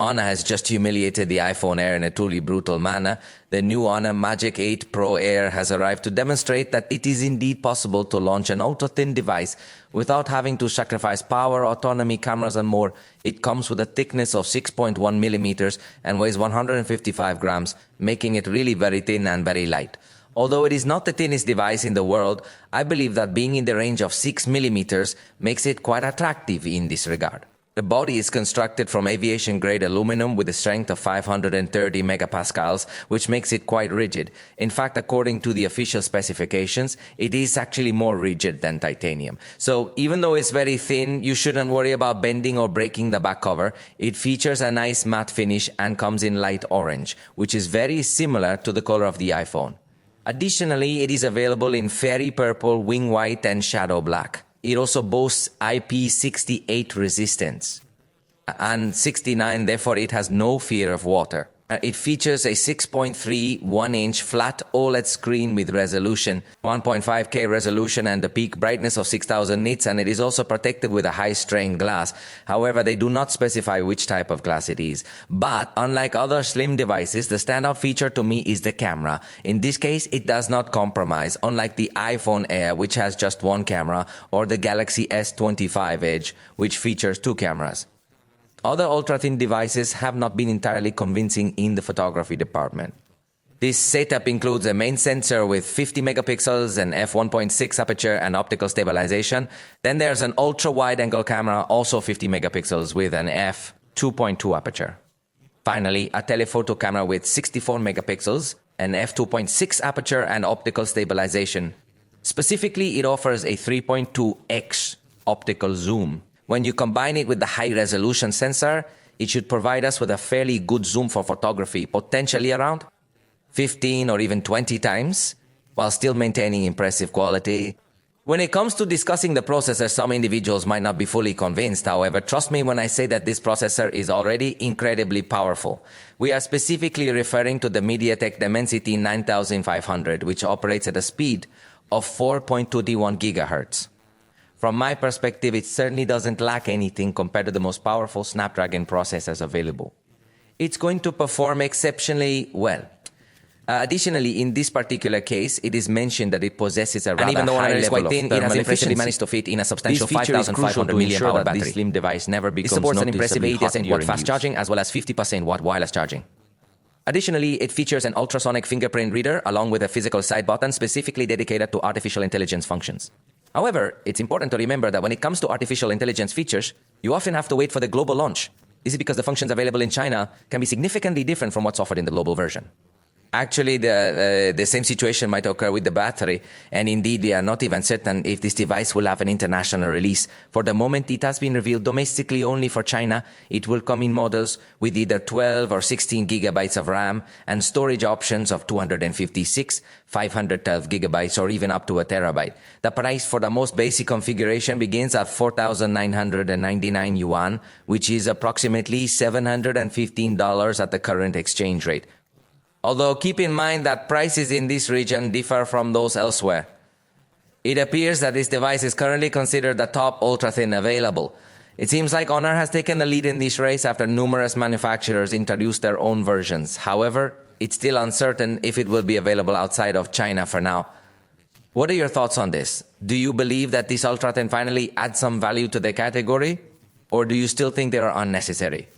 Honor has just humiliated the iPhone Air in a truly brutal manner. The new Honor Magic 8 Pro Air has arrived to demonstrate that it is indeed possible to launch an ultra-thin device without having to sacrifice power, autonomy, cameras and more. It comes with a thickness of 6.1 millimeters and weighs 155 grams, making it really very thin and very light. Although it is not the thinnest device in the world, I believe that being in the range of 6 millimeters makes it quite attractive in this regard. The body is constructed from aviation-grade aluminum with a strength of 530 megapascals, which makes it quite rigid. In fact, according to the official specifications, it is actually more rigid than titanium. So even though it's very thin, you shouldn't worry about bending or breaking the back cover. It features a nice matte finish and comes in light orange, which is very similar to the color of the iPhone. Additionally, it is available in fairy purple, wing white, and shadow black. It also boasts IP68 resistance and 69, therefore it has no fear of water. It features a 6.3 1-inch flat OLED screen with resolution, 1.5K resolution and a peak brightness of 6000 nits, and it is also protected with a high-strain glass. However, they do not specify which type of glass it is. But unlike other slim devices, the standout feature to me is the camera. In this case, it does not compromise, unlike the iPhone Air, which has just one camera, or the Galaxy S25 Edge, which features two cameras. Other ultra-thin devices have not been entirely convincing in the photography department. This setup includes a main sensor with 50 megapixels, an f1.6 aperture and optical stabilization. Then there's an ultra-wide-angle camera, also 50 megapixels with an f2.2 aperture. Finally, a telephoto camera with 64 megapixels, an f2.6 aperture and optical stabilization. Specifically, it offers a 3.2x optical zoom. When you combine it with the high-resolution sensor, it should provide us with a fairly good zoom for photography, potentially around 15 or even 20 times, while still maintaining impressive quality. When it comes to discussing the processor, some individuals might not be fully convinced. However, trust me when I say that this processor is already incredibly powerful. We are specifically referring to the MediaTek Dimensity 9500, which operates at a speed of 4.21 gigahertz. From my perspective, it certainly doesn't lack anything compared to the most powerful Snapdragon processors available. It's going to perform exceptionally well. Additionally, in this particular case, it is mentioned that it possesses a rather high level of thermal it has impressively managed to fit in a substantial 5,500 mAh battery. This slim device never becomes it supports an impressive 80% watt fast charging as well as 50% watt wireless charging. Additionally, it features an ultrasonic fingerprint reader along with a physical side button specifically dedicated to artificial intelligence functions. However, it's important to remember that when it comes to artificial intelligence features, you often have to wait for the global launch. This is because the functions available in China can be significantly different from what's offered in the global version. Actually, the same situation might occur with the battery, and indeed we are not even certain if this device will have an international release. For the moment, it has been revealed domestically only for China. It will come in models with either 12 or 16 gigabytes of RAM and storage options of 256, 512 gigabytes, or even up to a terabyte. The price for the most basic configuration begins at 4,999 yuan, which is approximately $715 at the current exchange rate. Although keep in mind that prices in this region differ from those elsewhere. It appears that this device is currently considered the top ultra-thin available. It seems like Honor has taken the lead in this race after numerous manufacturers introduced their own versions. However, it's still uncertain if it will be available outside of China for now. What are your thoughts on this? Do you believe that this ultra-thin finally adds some value to the category? Or do you still think they are unnecessary?